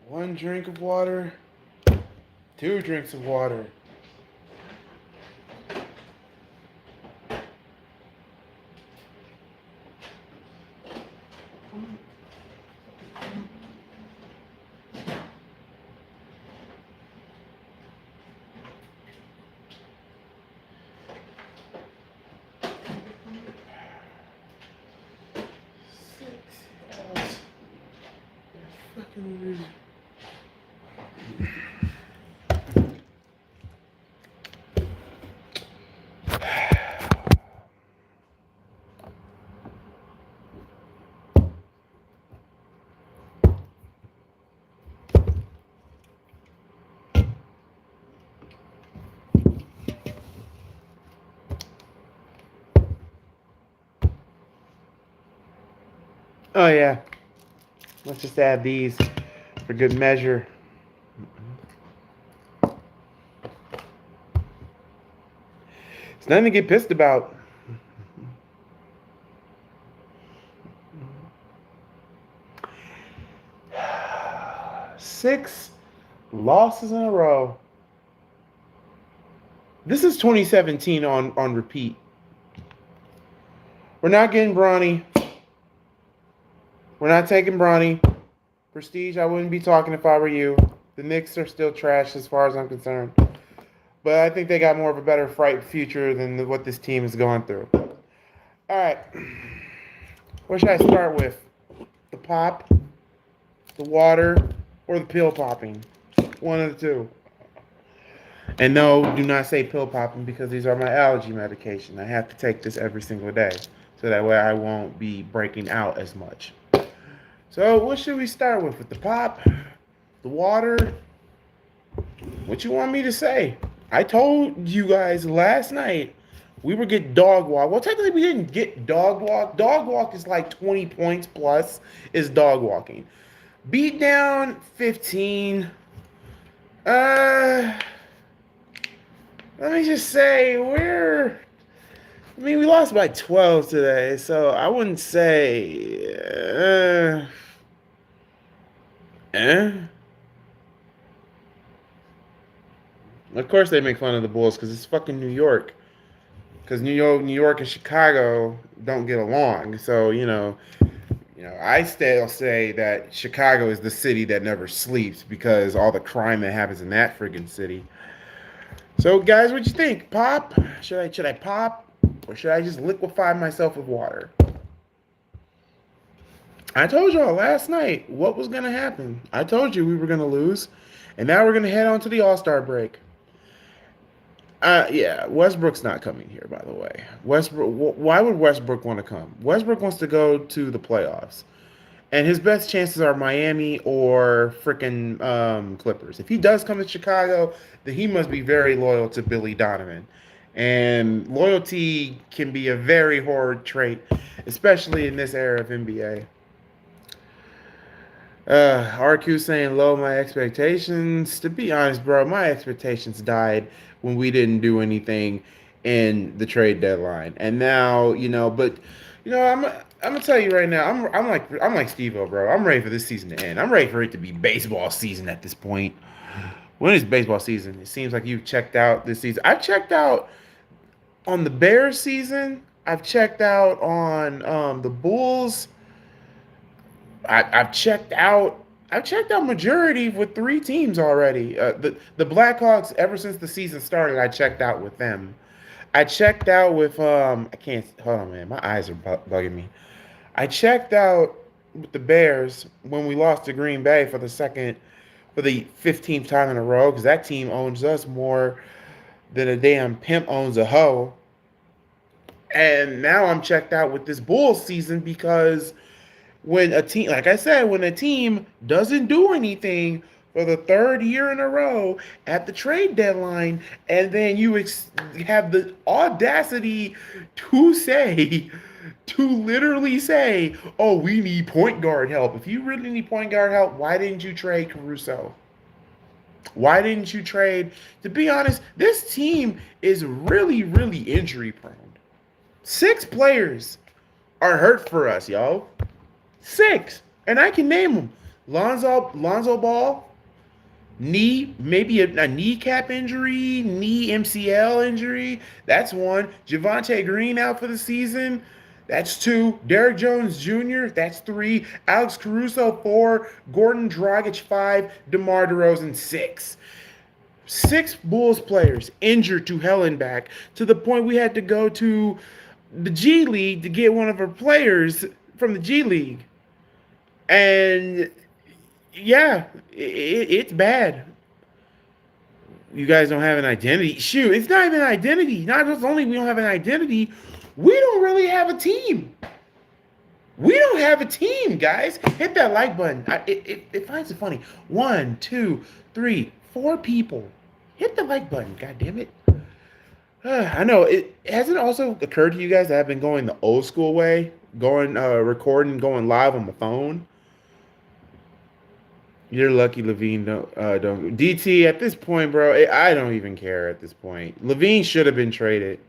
One drink of water. 2 drinks of water. Oh yeah. Let's just add these for good measure. It's nothing to get pissed about. Six losses in a row. This is 2017 on repeat. We're not getting Bronny. We're not taking Bronny. Prestige, I wouldn't be talking if I were you. The Knicks are still trash as far as I'm concerned. But I think they got more of a better future than what this team is going through. All right. What should I start with? The pop, the water, or the pill popping? One of the two. And no, do not say pill popping because these are my allergy medication. I have to take this every single day. So that way I won't be breaking out as much. So what should we start with? With the pop? The water? What you want me to say? I told you guys last night we were getting dog walk. Well, technically we didn't get dog walk. Dog walk is like 20 points plus is dog walking. Beat down 15. Let me just say we lost by 12 today, so I wouldn't say Of course they make fun of the Bulls because it's fucking New York. Because New York and Chicago don't get along. So, I still say that Chicago is the city that never sleeps because all the crime that happens in that friggin' city. So, guys, what you think? Pop? Should I pop? Or should I just liquefy myself with water? I told y'all last night what was going to happen. I told you we were going to lose. And now we're going to head on to the All-Star break. Yeah, Westbrook's not coming here, by the way. Why would Westbrook want to come? Westbrook wants to go to the playoffs. And his best chances are Miami or frickin' Clippers. If he does come to Chicago, then he must be very loyal to Billy Donovan. And loyalty can be a very horrid trait, especially in this era of NBA. RQ saying low my expectations. To be honest, bro, my expectations died when we didn't do anything in the trade deadline. And now, I'm gonna tell you right now, I'm like Steve-O, bro. I'm ready for this season to end. I'm ready for it to be baseball season at this point. When is baseball season? It seems like you've checked out this season. I've checked out on the Bears season. I've checked out on the Bulls. I've checked out majority with 3 teams already. The Blackhawks, ever since the season started, I checked out with them. I checked out with I can't hold on, man. My eyes are bugging me. I checked out with the Bears when we lost to Green Bay for the 15th time in a row because that team owns us more than a damn pimp owns a hoe. And now I'm checked out with this Bulls season because when a team, like I said, when a team doesn't do anything for the 3rd year in a row at the trade deadline, and then you have the audacity to literally say, oh, we need point guard help. If you really need point guard help, why didn't you trade Caruso? Why didn't you trade? To be honest, this team is really, really injury prone. 6 players are hurt for us, yo. 6. And I can name them. Lonzo Ball, knee, maybe a kneecap injury, knee MCL injury. That's 1. Javonte Green out for the season. That's 2. Derrick Jones Jr. That's 3. Alex Caruso 4. Gordon Dragic 5. DeMar DeRozan 6. 6 Bulls players injured to hell and back, to the point we had to go to the G League to get one of our players from the G League. And yeah, it's bad. You guys don't have an identity. Shoot, it's not even an identity. Not just only we don't have an identity, we don't really have a team. We don't have a team, guys. Hit that like button. It finds it funny. 1, 2, 3, 4 people. Hit the like button. God damn it. I know. It hasn't also occurred to you guys that I've been going the old school way, going recording, going live on my phone. You're lucky Levine don't. DT, at this point, bro, I don't even care at this point. Levine should have been traded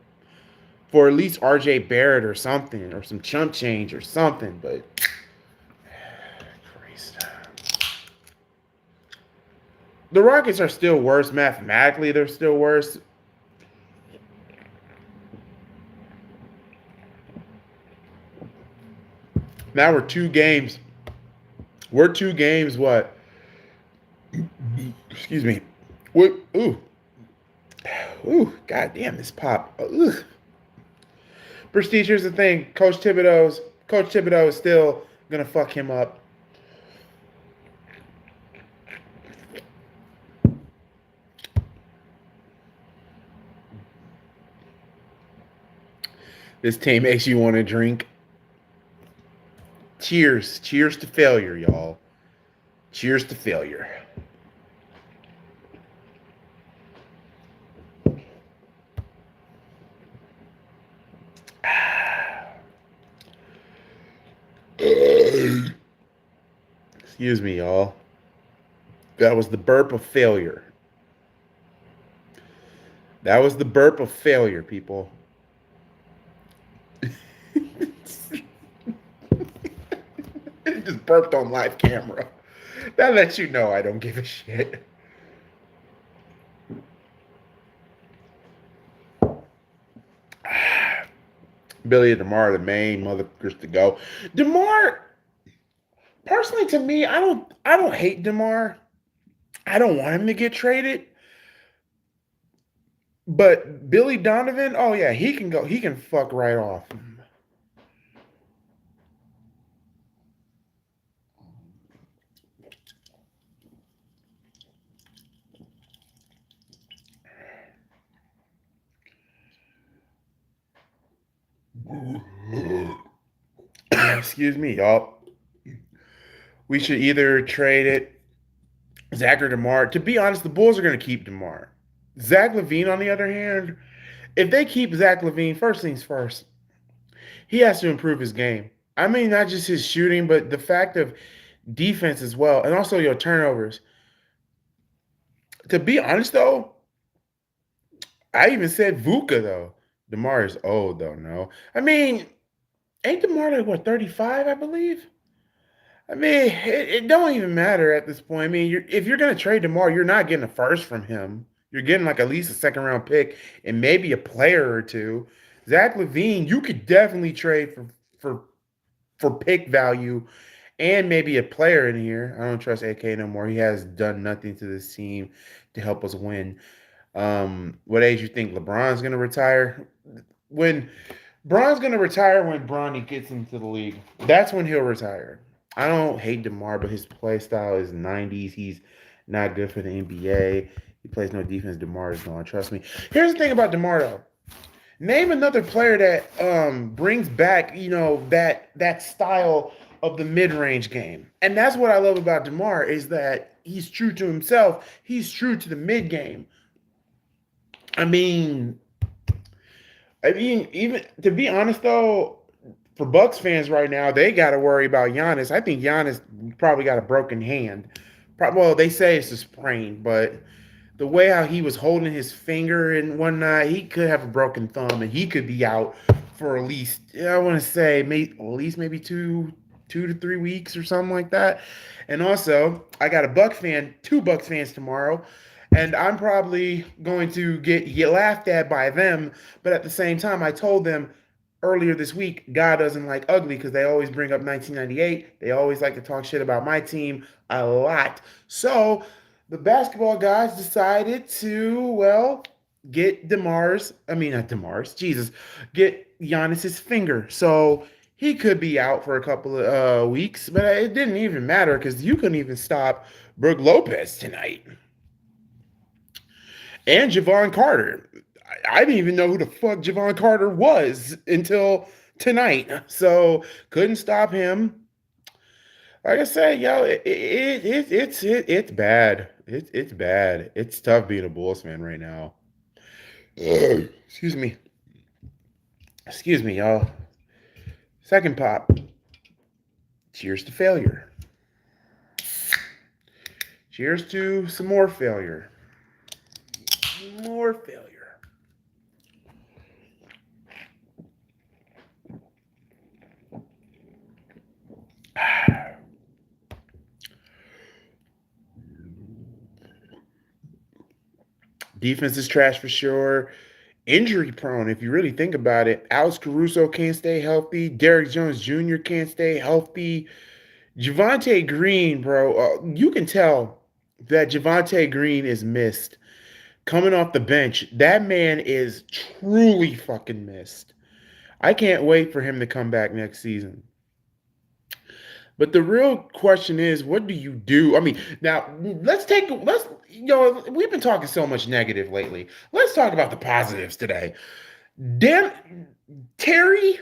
for at least RJ Barrett or something, or some chump change or something, but Christ. The Rockets are still worse mathematically. They're still worse. Now we're 2 games. We're 2 games, what? Excuse me. What? Ooh. Ooh, god damn, this pop. Ugh. Prestige, here's the thing. Coach Thibodeau is still gonna fuck him up. This team makes you want to drink. Cheers. Cheers to failure, y'all. Cheers to failure. Excuse me, y'all. That was the burp of failure. That was the burp of failure, people. It just burped on live camera. That lets you know I don't give a shit. Billy and DeMar are the main motherfuckers to go. DeMar, personally, to me, I don't hate DeMar. I don't want him to get traded. But Billy Donovan, oh yeah, he can go. He can fuck right off. Excuse me, y'all. We should either trade it, Zach or DeMar. To be honest, the Bulls are going to keep DeMar. Zach LaVine, on the other hand, if they keep Zach LaVine, first things first, he has to improve his game. I mean, not just his shooting, but the fact of defense as well, and also your turnovers. To be honest, though, I even said Vuka, though. DeMar is old, though, no. I mean, ain't DeMar like, what, 35, I believe? I mean, it don't even matter at this point. I mean, if you're going to trade DeMar, you're not getting a first from him. You're getting like at least a second-round pick and maybe a player or two. Zach LaVine, you could definitely trade for pick value and maybe a player in here. I don't trust AK no more. He has done nothing to this team to help us win. What age you think LeBron's going to retire? When Bron's going to retire when Bronny gets into the league. That's when he'll retire. I don't hate DeMar, but his play style is 90s. He's not good for the NBA. He plays no defense. DeMar is gone. Trust me. Here's the thing about DeMar, though. Name another player that brings back, that style of the mid-range game. And that's what I love about DeMar is that he's true to himself. He's true to the mid-game. I mean, even to be honest, though, for Bucks fans right now, they got to worry about Giannis. I think Giannis probably got a broken hand. Well, they say it's a sprain, but the way how he was holding his finger and whatnot, he could have a broken thumb, and he could be out for at least, I want to say, at least maybe 2 to 3 weeks or something like that. And also, I got two Bucks fans tomorrow, and I'm probably going to get laughed at by them. But at the same time, I told them earlier this week, God doesn't like ugly because they always bring up 1998. They always like to talk shit about my team a lot. So the basketball guys decided to, well, get not DeMar's, Jesus, get Giannis's finger. So he could be out for a couple of weeks, but it didn't even matter because you couldn't even stop Brooke Lopez tonight. And Javon Carter. I didn't even know who the fuck Javon Carter was until tonight. So couldn't stop him. Like I said, yo, it's bad. It's bad. It's tough being a Bulls fan right now. Excuse me. Excuse me, y'all. Second pop. Cheers to failure. Cheers to some more failure. More failure. Defense is trash for sure. Injury prone, if you really think about it. Alex Caruso can't stay healthy. Derrick Jones Jr. can't stay healthy. Javonte Green, bro, you can tell that Javonte Green is missed. Coming off the bench, that man is truly fucking missed. I can't wait for him to come back next season. But the real question is, what do you do? I mean, now we've been talking so much negative lately. Let's talk about the positives today. Damn, Daniel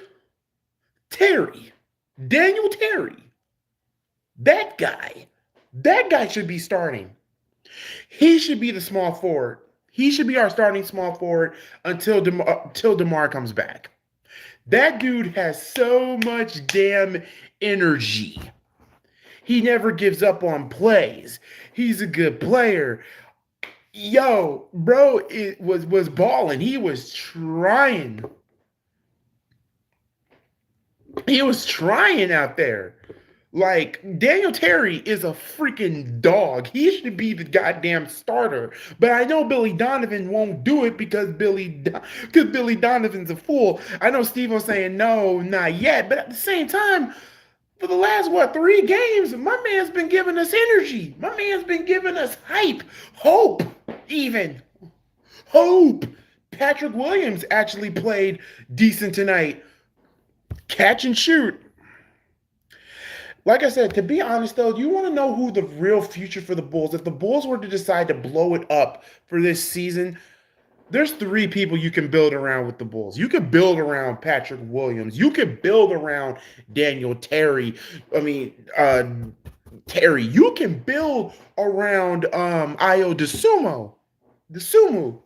Terry, that guy should be starting. He should be the small forward. He should be our starting small forward until DeMar comes back. That dude has so much damn energy. He never gives up on plays. He's a good player. Yo, bro, it was balling. He was trying. He was trying out there. Like, Daniel Terry is a freaking dog. He should be the goddamn starter. But I know Billy Donovan won't do it because Billy Donovan's a fool. I know Steve was saying no, not yet. But at the same time, for the last, 3 games, my man's been giving us energy. My man's been giving us hype. Hope, even. Hope. Patrick Williams actually played decent tonight. Catch and shoot. Like I said, to be honest, though, you want to know who the real future for the Bulls, if the Bulls were to decide to blow it up for this season, there's 3 people you can build around with the Bulls. You could build around Patrick Williams. You could build around Daniel Terry. Terry. You can build around Ayo Dosunmu.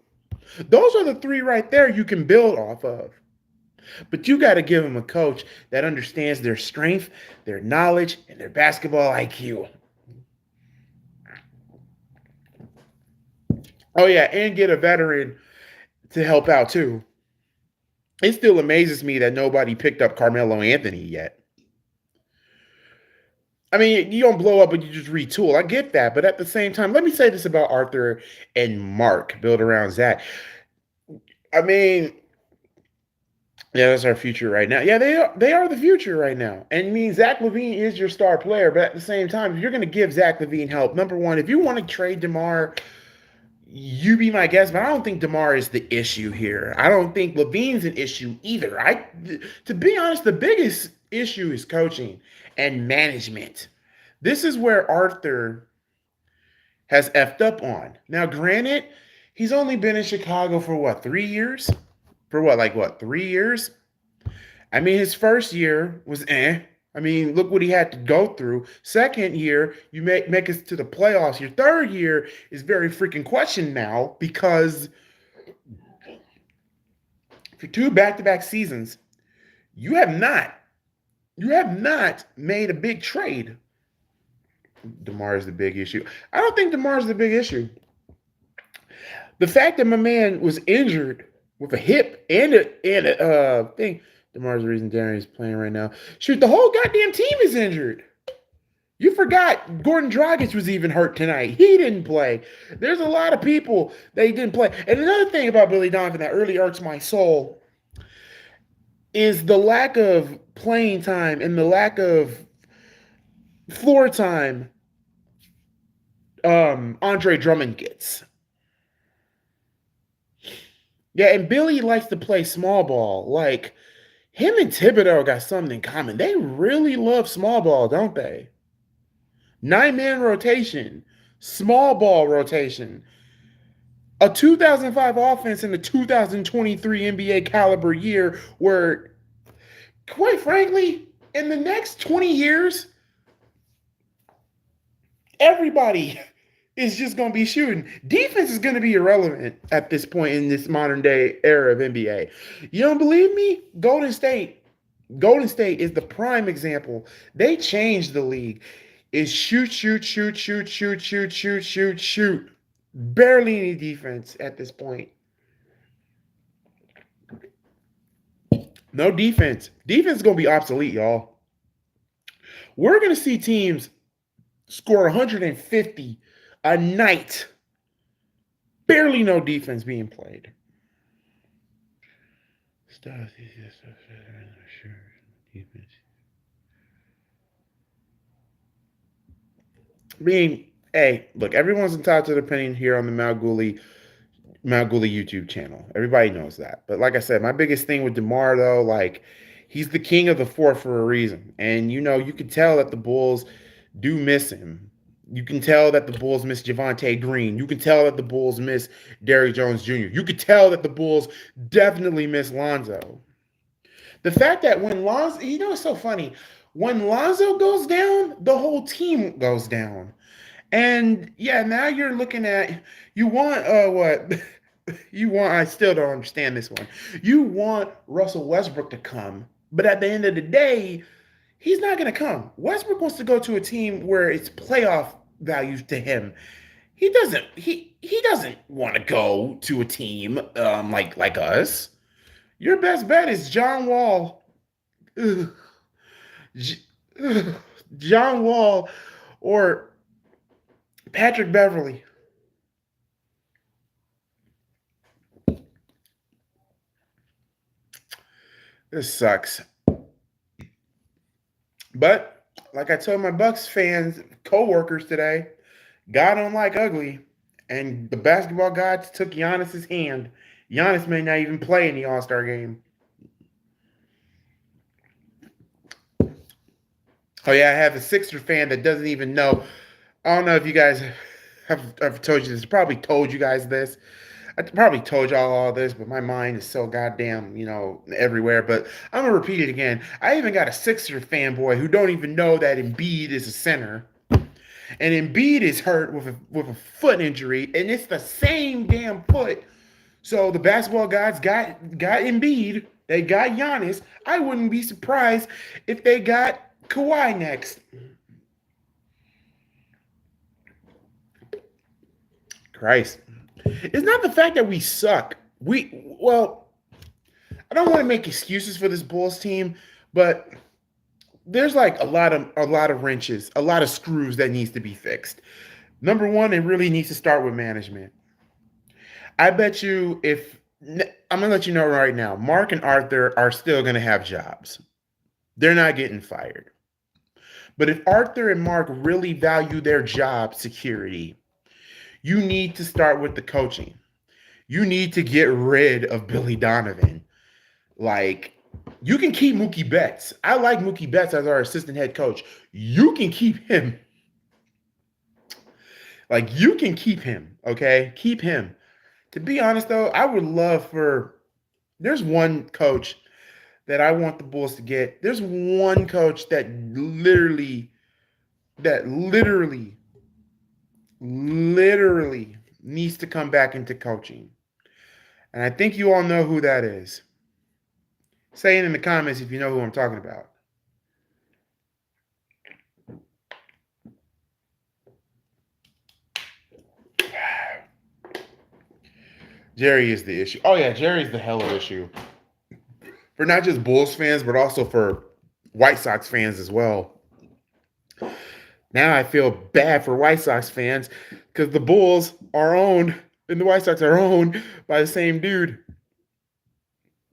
Those are the 3 right there you can build off of. But you got to give them a coach that understands their strength, their knowledge, and their basketball IQ. Oh, yeah, and get a veteran to help out, too. It still amazes me that nobody picked up Carmelo Anthony yet. I mean, you don't blow up, but you just retool. I get that. But at the same time, let me say this about Arthur and Mark, build around Zach. I mean, yeah, that's our future right now. Yeah, they are the future right now. And I mean, Zach LaVine is your star player, but at the same time, if you're going to give Zach LaVine help, number one, if you want to trade DeMar, you be my guest, but I don't think DeMar is the issue here. I don't think LaVine's an issue either. To be honest, the biggest issue is coaching and management. This is where Arthur has effed up on. Now, granted, he's only been in Chicago for 3 years? 3 years? I mean, his first year was I mean, look what he had to go through. Second year, you make us to the playoffs. Your third year is very freaking questioned now because for 2 back-to-back seasons, you have not made a big trade. DeMar is the big issue. I don't think DeMar is the big issue. The fact that my man was injured with a hip and a thing DeMar's the reason Darius is playing right now. Shoot, the whole goddamn team is injured. You forgot Gordon Dragic was even hurt tonight. He didn't play. There's a lot of people that he didn't play. And another thing about Billy Donovan that really irks my soul is the lack of playing time and the lack of floor time Andre Drummond gets. Yeah, and Billy likes to play small ball. Like, him and Thibodeau got something in common. They really love small ball, don't they? 9-man rotation, small ball rotation. A 2005 offense in a 2023 NBA caliber year where, quite frankly, in the next 20 years, everybody is just going to be shooting. Defense is going to be irrelevant at this point in this modern day era of NBA. You don't believe me? Golden State is the prime example. They changed the league. It's shoot, shoot, shoot, shoot, shoot, shoot, shoot, shoot, shoot. Barely any defense at this point. No defense. Defense is going to be obsolete, y'all. We're going to see teams score 150 a night. Barely no defense being played. Defense. I mean, hey, look, everyone's entitled to their opinion here on the Malguli YouTube channel. Everybody knows that. But like I said, my biggest thing with DeMar, though, like, he's the king of the fourth for a reason. And, you know, you can tell that the Bulls do miss him. You can tell that the Bulls miss Javonte Green. You can tell that the Bulls miss Derrick Jones Jr. You could tell that the Bulls definitely miss Lonzo. The fact that when Lonzo, you know, it's so funny. When Lonzo goes down, the whole team goes down. And yeah, now you're looking at, you want what? You want, I still don't understand this one. You want Russell Westbrook to come, but at the end of the day, he's not going to come. Westbrook wants to go to a team where it's playoff values to him. He doesn't want to go to a team like us. Your best bet is John Wall. John Wall or Patrick Beverly. This sucks. But like I told my Bucks fans, co-workers today, God don't like ugly. And the basketball gods took Giannis's hand. Giannis may not even play in the All-Star game. Oh yeah, I have a Sixer fan that doesn't even know. I don't know if you guys have told you this. I probably told you guys this. I probably told y'all all this, but my mind is so goddamn, everywhere. But I'm gonna repeat it again. I even got a Sixer fanboy who don't even know that Embiid is a center, and Embiid is hurt with a foot injury, and it's the same damn foot. So the basketball gods got Embiid. They got Giannis. I wouldn't be surprised if they got Kawhi next. Christ. It's not the fact that we suck. I don't want to make excuses for this Bulls team, but there's like a lot of wrenches, a lot of screws that needs to be fixed. Number one, it really needs to start with management. I bet you I'm going to let you know right now, Mark and Arthur are still going to have jobs. They're not getting fired. But if Arthur and Mark really value their job security, you need to start with the coaching. You need to get rid of Billy Donovan. Like, you can keep Mookie Betts. I like Mookie Betts as our assistant head coach. You can keep him. Like, you can keep him, okay? Keep him. To be honest, though, I would love there's one coach that I want the Bulls to get. There's one coach that literally needs to come back into coaching. And I think you all know who that is. Say it in the comments if you know who I'm talking about. Jerry is the issue. Oh, yeah, Jerry's the hell of issue. for not just Bulls fans, but also for White Sox fans as well. Now I feel bad for White Sox fans because the Bulls are owned and the White Sox are owned by the same dude.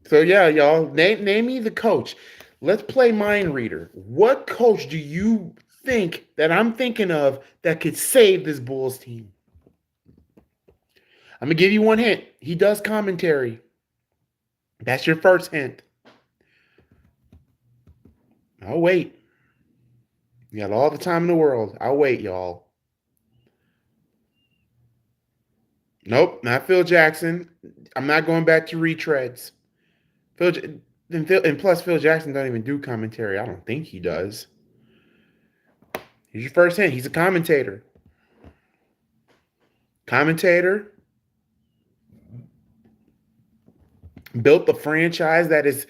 So yeah, y'all, name me the coach. Let's play mind reader. What coach do you think that I'm thinking of that could save this Bulls team? I'm gonna give you one hint. He does commentary. That's your first hint. I'll wait. You got all the time in the world. I'll wait, y'all. Nope, not Phil Jackson. I'm not going back to retreads. And plus Phil Jackson don't even do commentary. I don't think he does. Here's your first hint. He's a commentator. Commentator. Built the franchise that is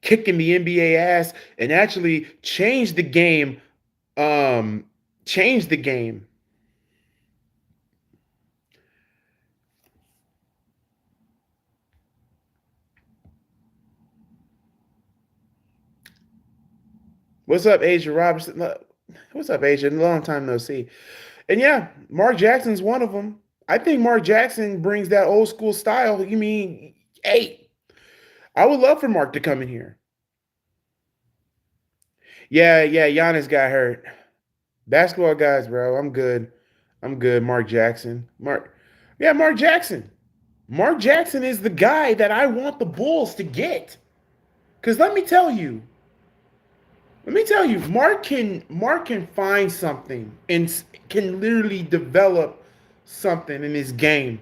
kicking the NBA ass and actually changed the game. Changed the game. What's up, Asia Robertson? What's up, Asia? Long time no see. And yeah, Mark Jackson's one of them. I think Mark Jackson brings that old school style. You mean, hey, I would love for Mark to come in here. Yeah, Giannis got hurt. Basketball guys, bro. I'm good. Mark Jackson. Mark Jackson. Mark Jackson is the guy that I want the Bulls to get. Because let me tell you, Mark can find something and can literally develop something in his game.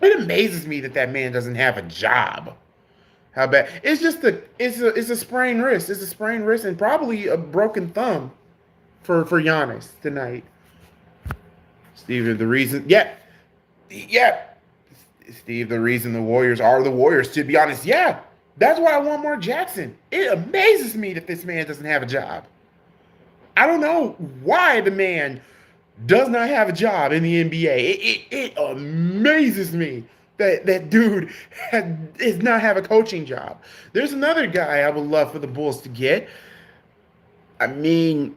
It amazes me that man doesn't have a job. How bad? It's a sprained wrist. It's a sprained wrist and probably a broken thumb for Giannis tonight. Steve, the reason, Steve, the reason the Warriors are the Warriors, to be honest, yeah. That's why I want Mark Jackson. It amazes me that this man doesn't have a job. I don't know why the man does not have a job in the NBA. It amazes me that dude does not have a coaching job. There's another guy I would love for the Bulls to get. I mean,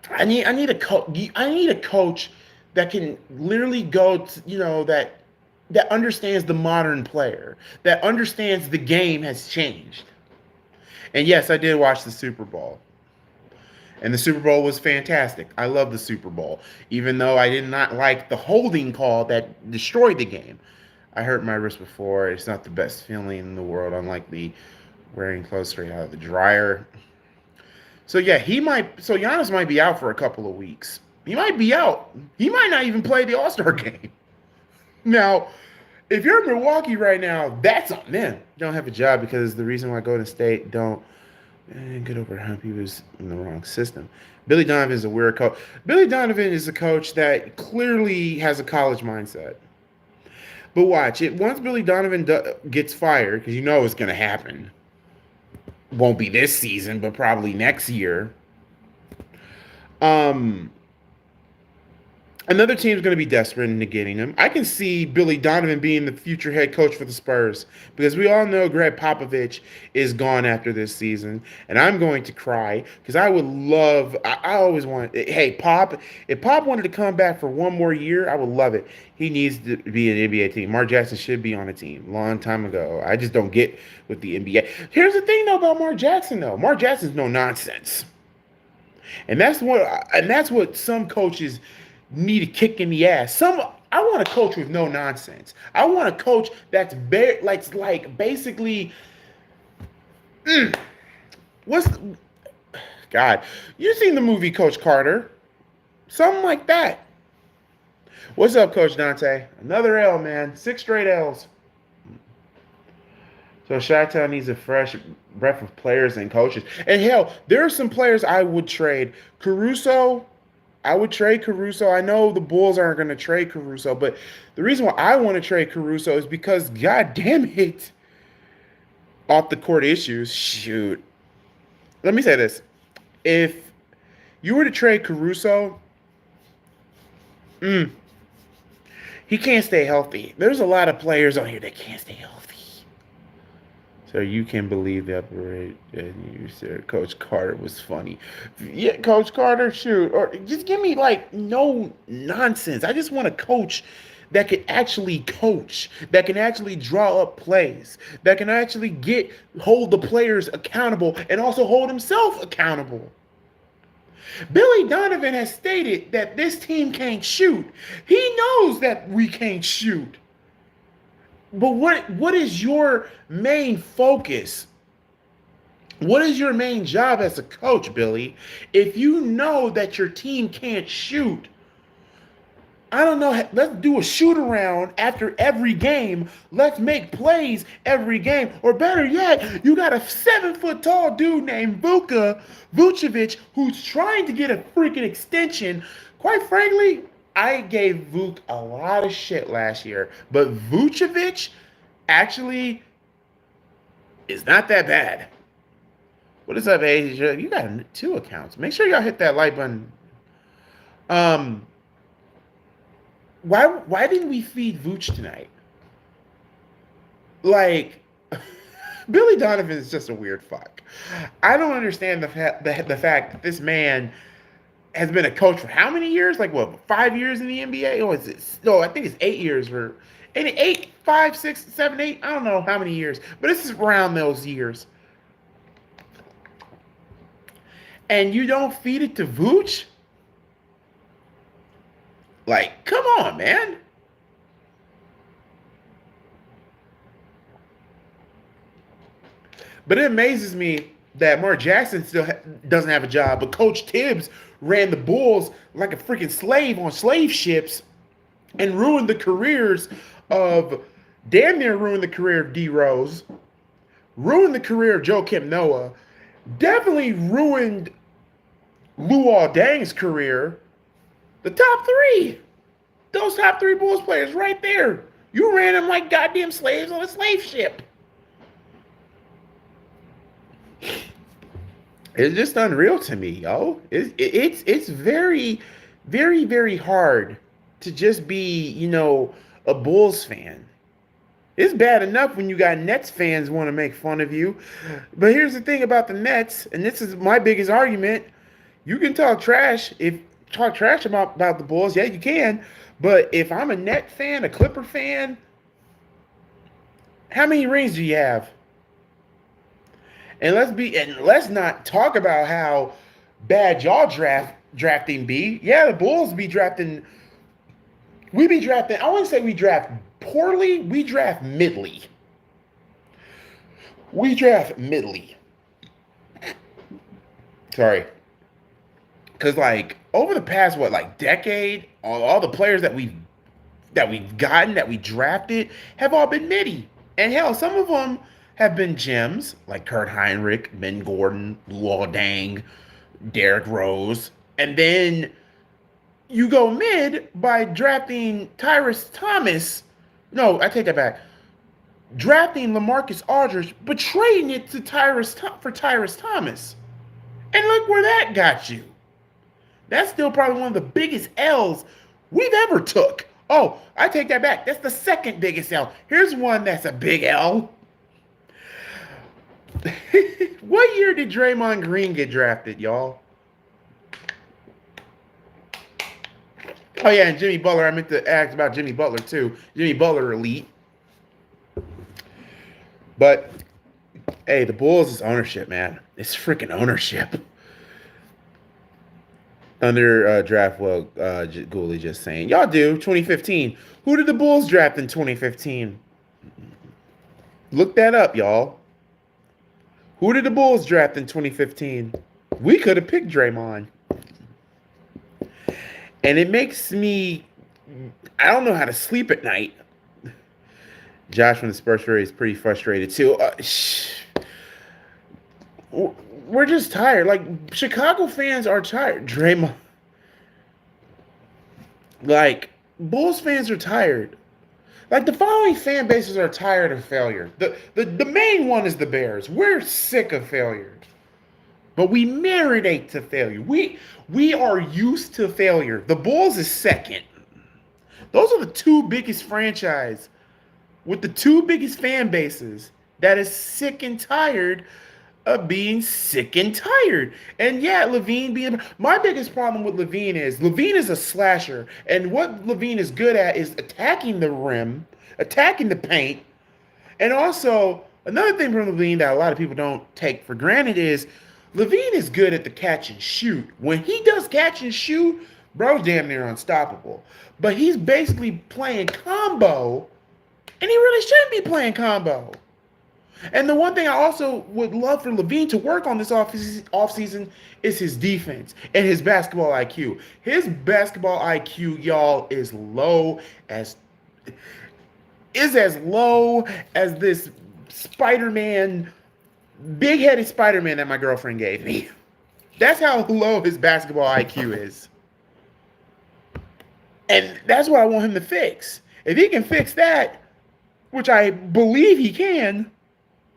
I need a coach that can literally go to, that understands the modern player, that understands the game has changed. And yes, I did watch the Super Bowl. And the Super Bowl was fantastic. I love the Super Bowl, even though I did not like the holding call that destroyed the game. I hurt my wrist before. It's not the best feeling in the world, unlike the wearing clothes straight out of the dryer. So yeah, Giannis might be out for a couple of weeks. He might be out. He might not even play the All-Star game. Now, if you're in Milwaukee right now, that's on them. You don't have a job because the reason why Golden State don't get over the hump, he was in the wrong system. Billy Donovan is a weird coach. Billy Donovan is a coach that clearly has a college mindset. But watch it. Once Billy Donovan gets fired, because you know it's going to happen. Won't be this season, but probably next year. Another team's going to be desperate into getting him. I can see Billy Donovan being the future head coach for the Spurs because we all know Greg Popovich is gone after this season, and I'm going to cry because I would love. I always want. Hey, Pop, if Pop wanted to come back for one more year, I would love it. He needs to be an NBA team. Mark Jackson should be on a team long time ago. I just don't get with the NBA. Here's the thing though about Mark Jackson though. Mark Jackson's no nonsense, and that's what some coaches need a kick in the ass. I want a coach with no nonsense. I want a coach that's very like basically God, you seen the movie Coach Carter. Something like that. What's up, Coach Dante? Another L, man. 6 straight L's. So Chi-Town needs a fresh breath of players and coaches. And hell, there are some players I would trade. Caruso, I would trade Caruso. I know the Bulls aren't going to trade Caruso, but the reason why I want to trade Caruso is because, god damn it, off the court issues, shoot. Let me say this. If you were to trade Caruso, he can't stay healthy. There's a lot of players on here that can't stay healthy. So you can believe that parade, and you said Coach Carter was funny. Yeah, Coach Carter, shoot, or just give me like no nonsense. I just want a coach that can actually coach, that can actually draw up plays, that can actually hold the players accountable and also hold himself accountable. Billy Donovan has stated that this team can't shoot. He knows that we can't shoot. But what is your main focus? What is your main job as a coach, Billy? If you know that your team can't shoot, I don't know. Let's do a shoot around after every game. Let's make plays every game. Or better yet, you got a 7-foot tall dude named Vucevic who's trying to get a freaking extension. Quite frankly, I gave Vuk a lot of shit last year, but Vucevic actually is not that bad. What is up, Asia? You got 2 accounts. Make sure y'all hit that like button. Why didn't we feed Vooch tonight? Like, Billy Donovan is just a weird fuck. I don't understand the fact that this man has been a coach for how many years? Like what, 5 years in the NBA? Or is it? No, I think it's 8 years for 8, 5, 6, 7, 8. I don't know how many years, but this is around those years. And you don't feed it to Vooch? Like, come on, man. But it amazes me that Mark Jackson still doesn't have a job, but Coach Tibbs ran the Bulls like a freaking slave on slave ships and ruined the careers of, damn near ruined the career of D Rose, ruined the career of Joakim Noah, definitely ruined Luol Deng's career. The top 3. Those top 3 Bulls players right there. You ran them like goddamn slaves on a slave ship. It's just unreal to me, yo. It's very, very, very hard to just be, a Bulls fan. It's bad enough when you got Nets fans want to make fun of you. But here's the thing about the Nets, and this is my biggest argument. You can talk trash about the Bulls. Yeah, you can. But if I'm a Net fan, a Clipper fan, how many rings do you have? And let's not talk about how bad y'all drafting be. Yeah, the Bulls be drafting. We be drafting. I wouldn't say we draft poorly. We draft middly. Sorry. Because like over the past decade, all the players that we've gotten, that we drafted, have all been midi. And hell, some of them have been gems like Kurt Heinrich, Ben Gordon, Luol Deng, Derrick Rose. And then you go mid by drafting Tyrus Thomas. No, I take that back. Drafting LaMarcus Aldridge, but trading it to Tyrus Thomas. And look where that got you. That's still probably one of the biggest L's we've ever took. Oh, I take that back. That's the second biggest L. Here's one that's a big L. What year did Draymond Green get drafted, y'all? Oh, yeah, and Jimmy Butler. I meant to ask about Jimmy Butler, too. Jimmy Butler, elite. But, hey, the Bulls is ownership, man. It's freaking ownership. Under draft, Gooley just saying. Y'all do, 2015. Who did the Bulls draft in 2015? Look that up, y'all. Who did the Bulls draft in 2015? We could have picked Draymond. And it makes me, I don't know how to sleep at night. Josh from the Spurs is pretty frustrated too. We're just tired. Like, Chicago fans are tired. Draymond. Like, Bulls fans are tired. Like, the following fan bases are tired of failure. The main one is the Bears. We're sick of failure. But we marinate to failure. We are used to failure. The Bulls is second. Those are the 2 biggest franchise with the 2 biggest fan bases. that is sick and tired of being sick and tired. And yeah, Levine being my biggest problem with Levine is a slasher, and what Levine is good at is attacking the rim, attacking the paint, and also another thing from Levine that a lot of people don't take for granted is Levine is good at the catch and shoot. When he does catch and shoot, bro's damn near unstoppable. But he's basically playing combo, and he really shouldn't be playing combo. And the one thing I also would love for Levine to work on this offseason is his defense and his basketball IQ. His basketball IQ, y'all, as as low as this Spider-Man, big-headed Spider-Man that my girlfriend gave me. That's how low his basketball IQ is. And that's what I want him to fix. If he can fix that, which I believe he can,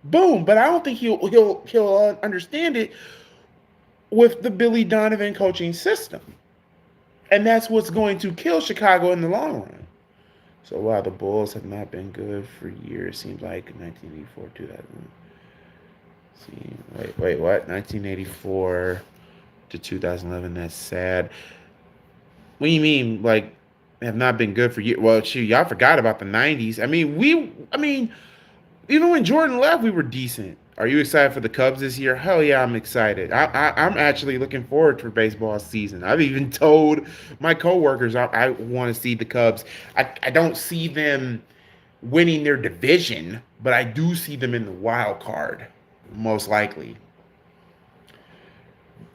boom. But I don't think he'll understand it with the Billy Donovan coaching system. And that's what's going to kill Chicago in the long run. So while the Bulls have not been good for years, seems like 1984, 2000. See, wait, what? 1984 to 2011. That's sad. What do you mean, like, have not been good for years? Well, shoot, y'all forgot about the 90s. I mean, even when Jordan left, we were decent. Are you excited for the Cubs this year? Hell yeah, I'm excited. I'm actually looking forward to baseball season. I've even told my coworkers I want to see the Cubs. I don't see them winning their division, but I do see them in the wild card, most likely.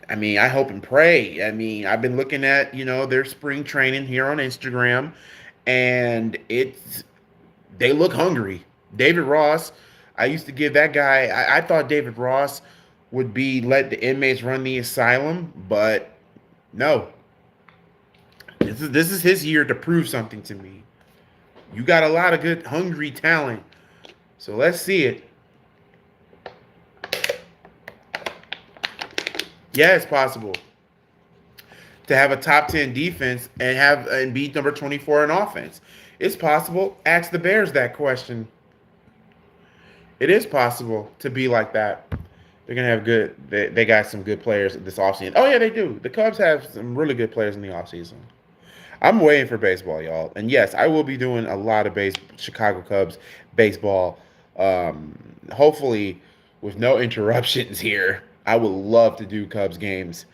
I mean, I hope and pray. I mean, I've been looking at, their spring training here on Instagram, and they look hungry. David Ross, I used to give that guy, I thought David Ross would let the inmates run the asylum, but no. This is his year to prove something to me. You got a lot of good, hungry talent. So let's see it. Yeah, it's possible to have a top 10 defense and be number 24 in offense. It's possible. Ask the Bears that question. It is possible to be like that. They're going to have they got some good players this offseason. Oh, yeah, they do. The Cubs have some really good players in the offseason. I'm waiting for baseball, y'all. And yes, I will be doing a lot of Chicago Cubs baseball. Hopefully with no interruptions here. I would love to do Cubs games.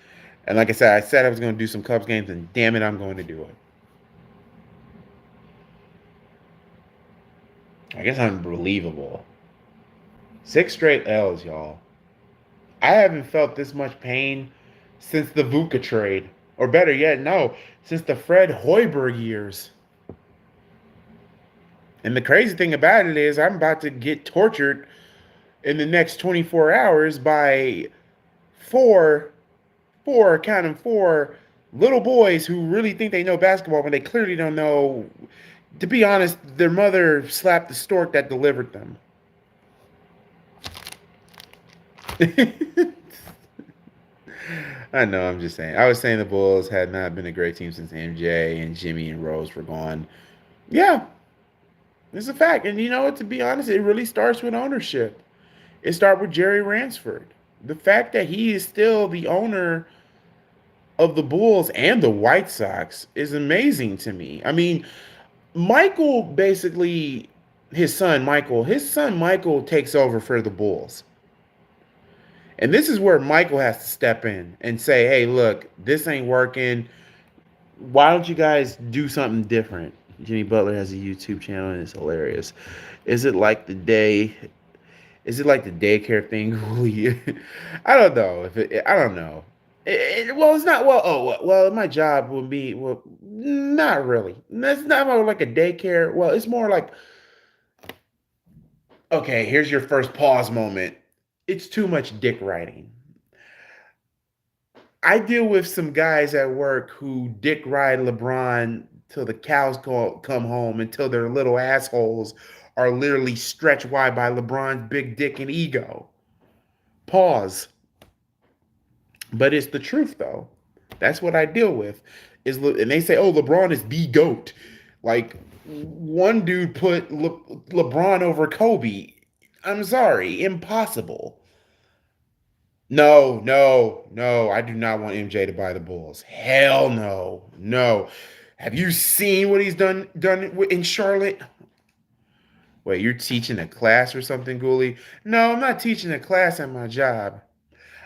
And like I said I was going to do some Cubs games, and damn it, I'm going to do it. I guess unbelievable. 6 straight L's, y'all. I haven't felt this much pain since the VUCA trade. Or better yet, no, since the Fred Hoiberg years. And the crazy thing about it is I'm about to get tortured in the next 24 hours by four little boys who really think they know basketball when they clearly don't know. To be honest, their mother slapped the stork that delivered them. I know, I'm just saying. I was saying the Bulls had not been a great team since MJ and Jimmy and Rose were gone. Yeah, it's a fact. And to be honest, it really starts with ownership. It starts with Jerry Ransford. The fact that he is still the owner of the Bulls and the White Sox is amazing to me. I mean, Michael basically, his son Michael takes over for the Bulls. And this is where Michael has to step in and say, hey, look, this ain't working. Why don't you guys do something different? Jimmy Butler has a YouTube channel, and it's hilarious. Is it like the daycare thing? I don't know. I don't know. It's not. Well, my job would be, not really. That's not more like a daycare. Well, it's more like, okay, here's your first pause moment. It's too much dick riding. I deal with some guys at work who dick ride LeBron till the cows come home, until their little assholes are literally stretched wide by LeBron's big dick and ego. Pause. But it's the truth, though. That's what I deal with. And they say, oh, LeBron is the GOAT. Like, one dude put LeBron over Kobe. I'm sorry, impossible. No, no, no. I do not want MJ to buy the Bulls. Hell no, no. Have you seen what he's done in Charlotte? Wait, you're teaching a class or something, Gooley? No, I'm not teaching a class at my job.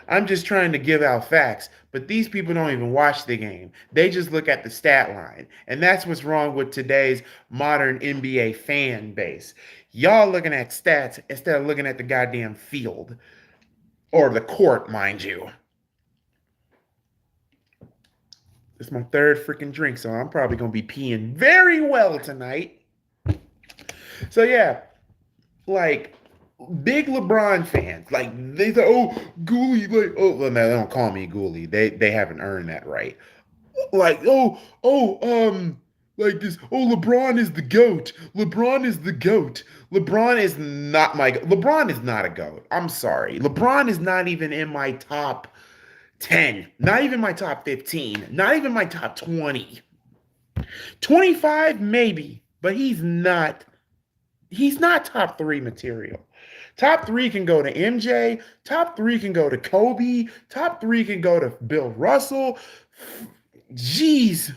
I'm just trying to give out facts, but these people don't even watch the game. They just look at the stat line. And that's what's wrong with today's modern NBA fan base. Y'all looking at stats instead of looking at the goddamn field or the court, mind you. It's my third freaking drink, so I'm probably going to be peeing very well tonight. So, yeah, like, big LeBron fans, like, they say, oh, Goolie, like, oh, well, no, they don't call me Goolie. They haven't earned that right. Like, like this, oh, LeBron is the GOAT. LeBron is the GOAT. LeBron is not a GOAT. I'm sorry. LeBron is not even in my top 10, not even my top 15, not even my top 20. 25 maybe, but he's not top 3 material. Top 3 can go to MJ, top 3 can go to Kobe, top 3 can go to Bill Russell. Jeez.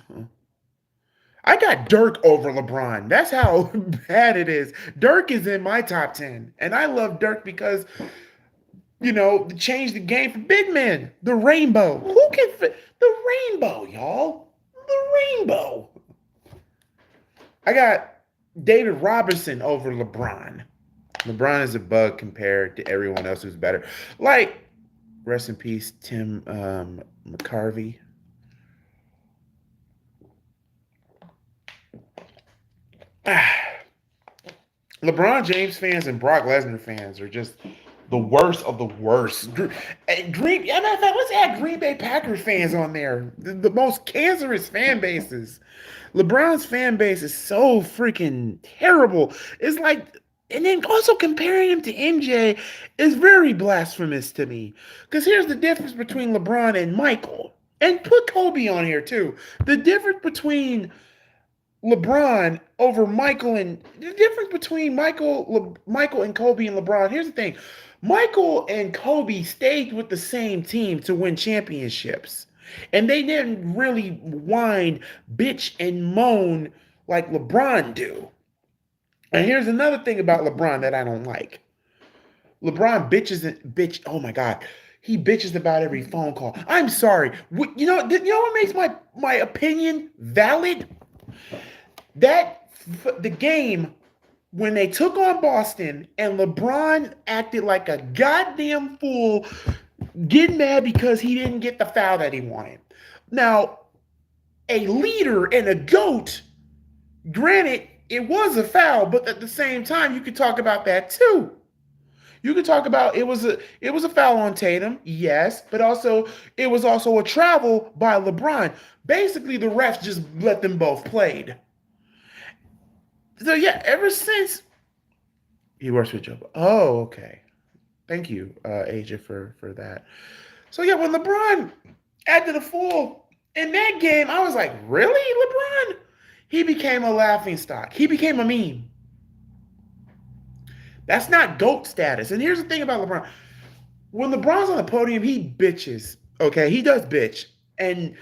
I got Dirk over LeBron. That's how bad it is. Dirk is in my top 10. And I love Dirk because, change the game for big men. The rainbow. Who can fit the rainbow, y'all? The rainbow. I got David Robinson over LeBron. LeBron is a bug compared to everyone else who's better. Like, rest in peace, Tim McCarvey. LeBron James fans and Brock Lesnar fans are just the worst of the worst. Green let's add Green Bay Packers fans on there. The most cancerous fan bases. LeBron's fan base is so freaking terrible. It's like, and then also comparing him to MJ is very blasphemous to me. Because here's the difference between LeBron and Michael. And put Kobe on here too. The difference between LeBron over Michael, and the difference between Michael and Kobe and LeBron. Here's the thing. Michael and Kobe stayed with the same team to win championships. And they didn't really whine, bitch, and moan like LeBron do. And here's another thing about LeBron that I don't like. LeBron oh my God. He bitches about every phone call. I'm sorry. You know what makes my opinion valid? The game when they took on Boston and LeBron acted like a goddamn fool, getting mad because he didn't get the foul that he wanted. Now, a leader and a GOAT, granted, it was a foul, but at the same time, you could talk about that too. You could talk about it was a foul on Tatum, yes, but also it was also a travel by LeBron. Basically, the refs just let them both played. So yeah, ever since he works with Joe. Oh, okay. Thank you, AJ, for that. So yeah, when LeBron acted a fool in that game, I was like, really, LeBron? He became a laughing stock. He became a meme. That's not GOAT status. And here's the thing about LeBron. When LeBron's on the podium, he bitches. Okay, he does bitch. And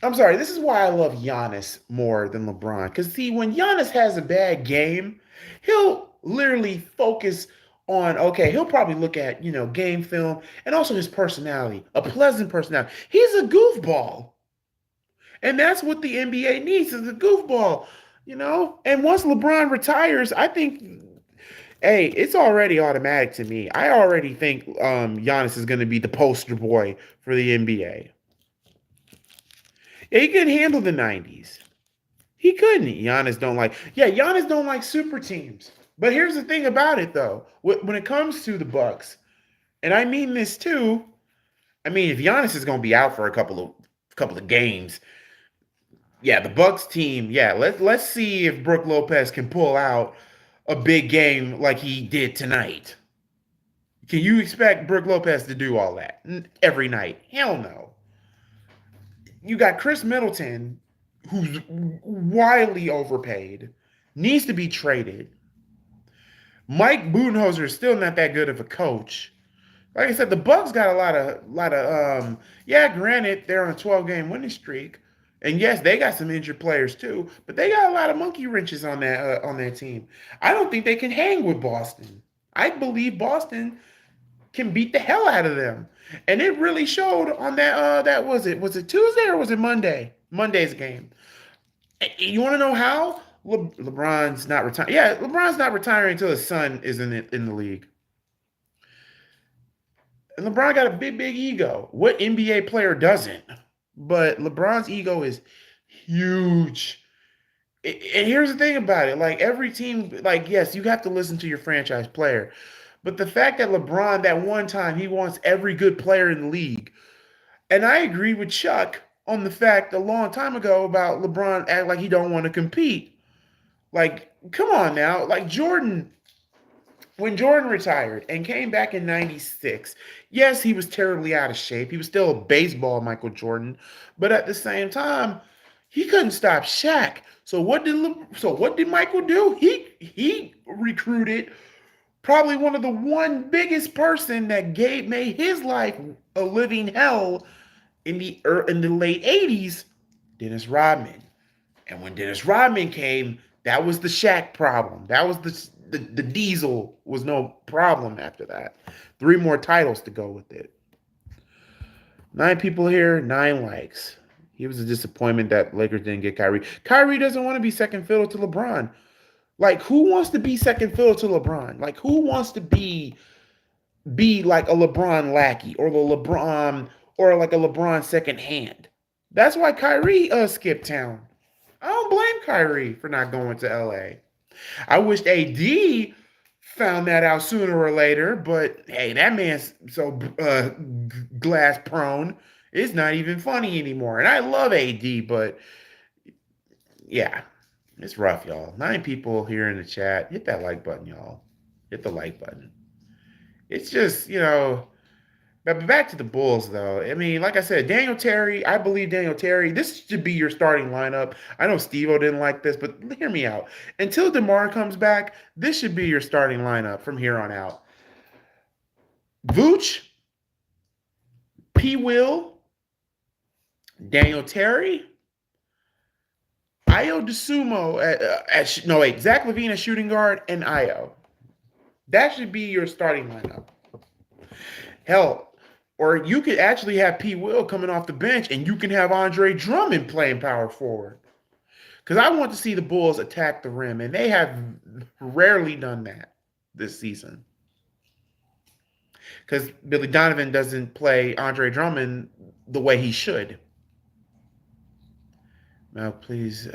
I'm sorry, this is why I love Giannis more than LeBron. Because, see, when Giannis has a bad game, he'll literally focus on, okay, he'll probably look at, game film and also his personality, a pleasant personality. He's a goofball. And that's what the NBA needs, is a goofball, And once LeBron retires, I think, hey, it's already automatic to me. I already think Giannis is going to be the poster boy for the NBA. He couldn't handle the 90s. He couldn't. Giannis don't like super teams. But here's the thing about it, though. When it comes to the Bucks, and I mean this too, if Giannis is going to be out for a couple of games, yeah, the Bucks team, yeah, let's see if Brook Lopez can pull out a big game like he did tonight. Can you expect Brook Lopez to do all that every night? Hell no. You got Chris Middleton, who's wildly overpaid, needs to be traded. Mike Budenholzer is still not that good of a coach. Like I said, the Bucks got a lot of yeah, granted, they're on a 12-game winning streak. And yes, they got some injured players too, but they got a lot of monkey wrenches on their team. I don't think they can hang with Boston. I believe Boston can beat the hell out of them. And it really showed on that was it Tuesday or was it Monday? Monday's game. You want to know how? LeBron's not retiring. Yeah, LeBron's not retiring until his son is in the league. And LeBron got a big ego. What NBA player doesn't? But LeBron's ego is huge. And here's the thing about it: like every team, like yes, you have to listen to your franchise player, but the fact that LeBron, that one time, he wants every good player in the league, and I agree with Chuck on the fact a long time ago about LeBron act like he don't want to compete. Like, come on now, like Jordan. When Jordan retired and came back in 96, yes, he was terribly out of shape. He was still a baseball Michael Jordan, but at the same time, he couldn't stop Shaq. So what did Michael do? He recruited probably one of the one biggest person that made his life a living hell in the late 80s, Dennis Rodman. And when Dennis Rodman came, that was the Shaq problem. That was the Diesel was no problem after that. 3 more titles to go with it. 9 people here, 9 likes. He was a disappointment that Lakers didn't get Kyrie. Kyrie doesn't want to be second fiddle to LeBron. Like, who wants to be second fiddle to LeBron? Like, who wants to be like a LeBron lackey or the LeBron or like a LeBron second hand? That's why Kyrie skipped town. I don't blame Kyrie for not going to LA. I wished AD found that out sooner or later, but hey, that man's so glass prone. It's not even funny anymore. And I love AD, but yeah, it's rough, y'all. 9 people here in the chat. Hit that like button, y'all. Hit the like button. It's just, but back to the Bulls, though. I mean, like I said, Daniel Terry, I believe Daniel Terry, this should be your starting lineup. I know Steve-O didn't like this, but hear me out. Until DeMar comes back, this should be your starting lineup from here on out. Vooch, P. Will, Daniel Terry, Io DeSumo Zach LaVine at shooting guard, and Io. That should be your starting lineup. Hell, or you could actually have P. Will coming off the bench, and you can have Andre Drummond playing power forward. Because I want to see the Bulls attack the rim, and they have rarely done that this season. Because Billy Donovan doesn't play Andre Drummond the way he should. Now, please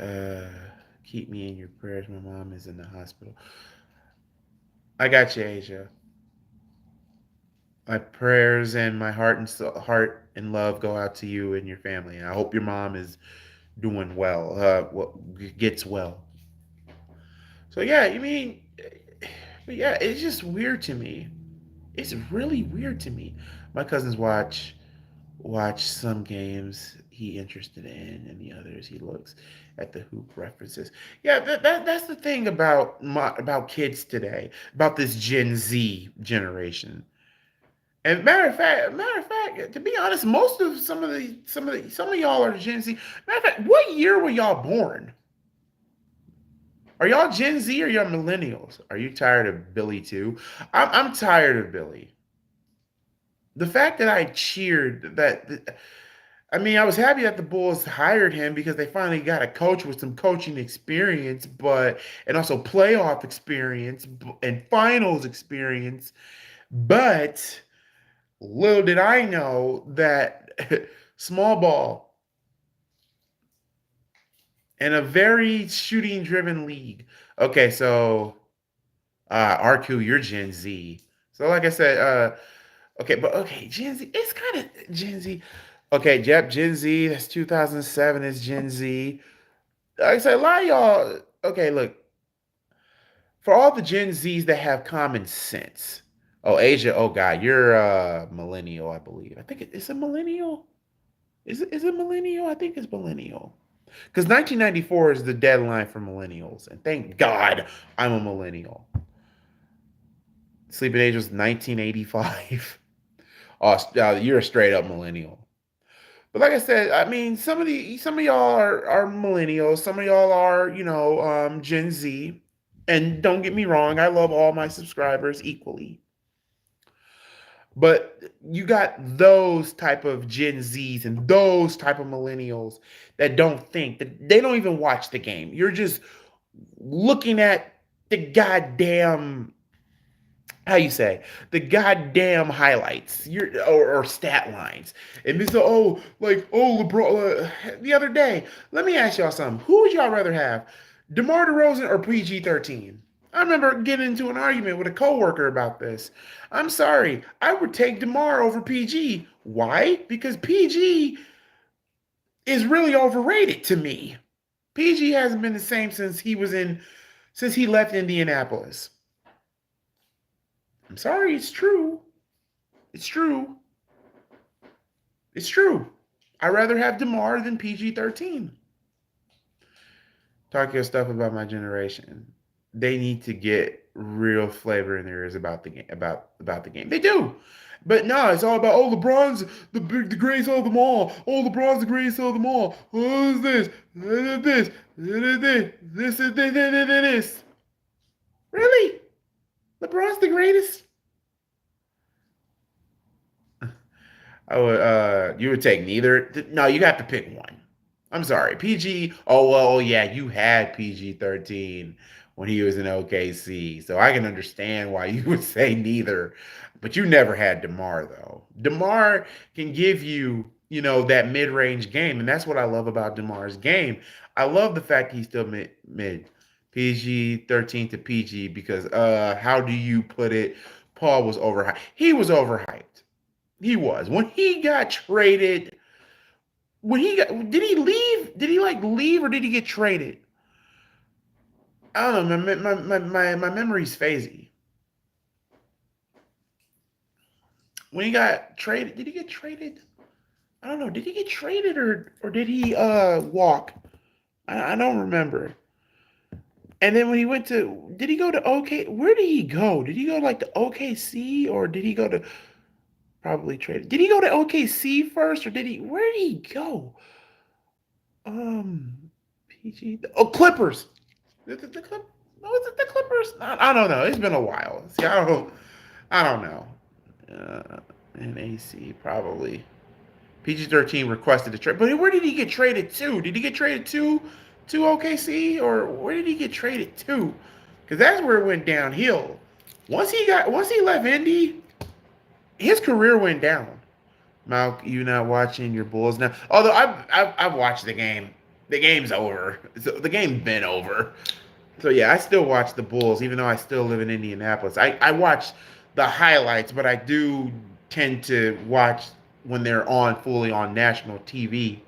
keep me in your prayers. My mom is in the hospital. I got you, Asia. My prayers and my heart and love go out to you and your family. And I hope your mom is doing well, gets well. So yeah, but yeah, it's just weird to me. It's really weird to me. My cousins watch some games he interested in, and the others he looks at the hoop references. Yeah, that's the thing about kids today, about this Gen Z generation. And matter of fact, to be honest, most of some of y'all are Gen Z. Matter of fact, what year were y'all born? Are y'all Gen Z or y'all millennials? Are you tired of Billy too? I'm tired of Billy. The fact that I cheered that, I mean, I was happy that the Bulls hired him because they finally got a coach with some coaching experience, and also playoff experience and finals experience. But little did I know that small ball in a very shooting driven league. Okay, so RQ, you're Gen Z. So like I said, Gen Z, it's kind of Gen Z. Okay, yep, Gen Z, that's 2007 is Gen Z. Like I said, a lot of y'all, okay, look, for all the Gen Zs that have common sense. Oh, Asia, oh God, you're a millennial, I believe. I think it's a millennial. Is it millennial? I think it's millennial. Because 1994 is the deadline for millennials. And thank God I'm a millennial. Sleeping age was 1985. Oh, you're a straight up millennial. But like I said, I mean, some of y'all are millennials. Some of y'all are, Gen Z. And don't get me wrong, I love all my subscribers equally. But you got those type of Gen Zs and those type of millennials that don't think, that they don't even watch the game. You're just looking at the goddamn, how you say, the goddamn highlights, or stat lines, and this, LeBron. The other day, let me ask y'all something. Who would y'all rather have, DeMar DeRozan or PG-13? I remember getting into an argument with a coworker about this. I'm sorry, I would take DeMar over PG. Why? Because PG is really overrated to me. PG hasn't been the same since he left Indianapolis. I'm sorry, it's true. It's true. It's true. I'd rather have DeMar than PG-13. Talk your stuff about my generation. They need to get real flavor in their ears about the game. About the game. They do. But no, it's all about, LeBron's the greatest of them all. LeBron's the greatest of them all. What is this? This. Really? LeBron's the greatest? You would take neither. No, you have to pick one. I'm sorry, PG. Oh well, yeah, you had PG-13 when he was in OKC, so I can understand why you would say neither. But you never had DeMar though. DeMar can give you, that mid-range game, and that's what I love about DeMar's game. I love the fact he's still mid PG-13 to PG because how do you put it? Paul was overhyped. He was overhyped. He was. When he got traded, did he leave? Did he leave or did he get traded? I don't know. My memory's phasey. When he got traded, did he get traded? I don't know. Did he get traded or did he walk? I don't remember. And then when he did he go to OK? Where did he go? Did he go to OKC or did he go to probably traded? Did he go to OKC first or where did he go? PG. Oh, Clippers. Was it the Clippers? I don't know. It's been a while. See, I don't know. NAC probably. PG-13 requested a trade, but where did he get traded to? Did he get traded to OKC or where did he get traded to? Because that's where it went downhill. Once he left Indy, his career went down. Malk, you not watching your Bulls now? Although I've watched the game. The game's over. The game's been over. So yeah, I still watch the Bulls, even though I still live in Indianapolis. I watch the highlights, but I do tend to watch when they're fully on national TV.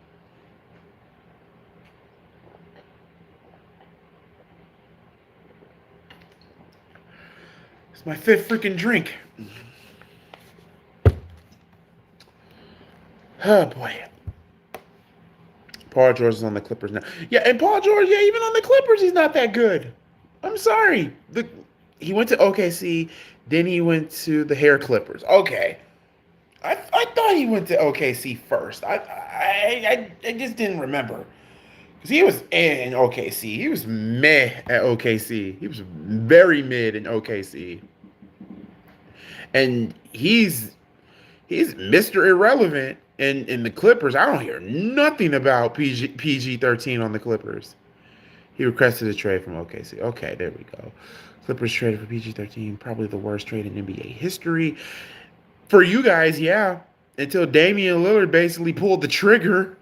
It's my fifth freaking drink. Oh boy. Paul George is on the Clippers now. Yeah, and Paul George, yeah, even on the Clippers, he's not that good. I'm sorry. He went to OKC, then he went to the Hair Clippers. Okay. I thought he went to OKC first. I just didn't remember. Because he was in OKC. He was meh at OKC. He was very mid in OKC. And he's Mr. Irrelevant in the Clippers. I don't hear nothing about PG-13 on the Clippers. He requested a trade from OKC. Okay, there we go. Clippers traded for PG-13. Probably the worst trade in NBA history. For you guys, yeah. Until Damian Lillard basically pulled the trigger.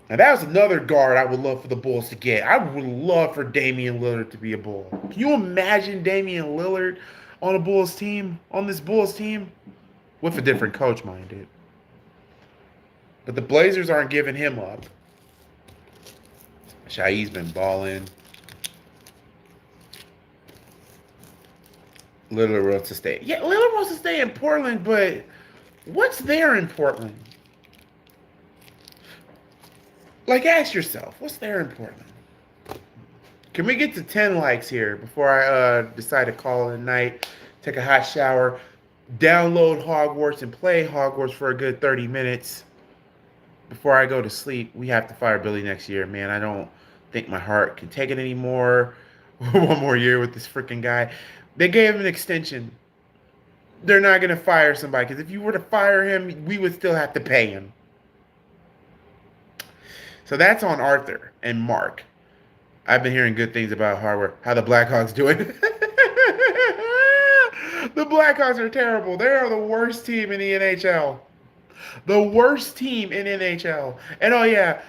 Now, that was another guard I would love for the Bulls to get. I would love for Damian Lillard to be a Bull. Can you imagine Damian Lillard on this Bulls team? With a different coach, mind it. But the Blazers aren't giving him up. Shai's been balling. Lillard wants to stay. Yeah, Lillard wants to stay in Portland, but what's there in Portland? Ask yourself, what's there in Portland? Can we get to 10 likes here before I decide to call it a night, take a hot shower, download Hogwarts, and play Hogwarts for a good 30 minutes before I go to sleep? We have to fire Billy next year, man. I don't think my heart can take it anymore. One more year with this freaking guy. They gave him an extension. They're not going to fire somebody, because if you were to fire him, we would still have to pay him. So that's on Arthur and Mark. I've been hearing good things about hardware. How the Blackhawks doing? The Blackhawks are terrible. They are the worst team in the NHL. The worst team in NHL. And oh yeah,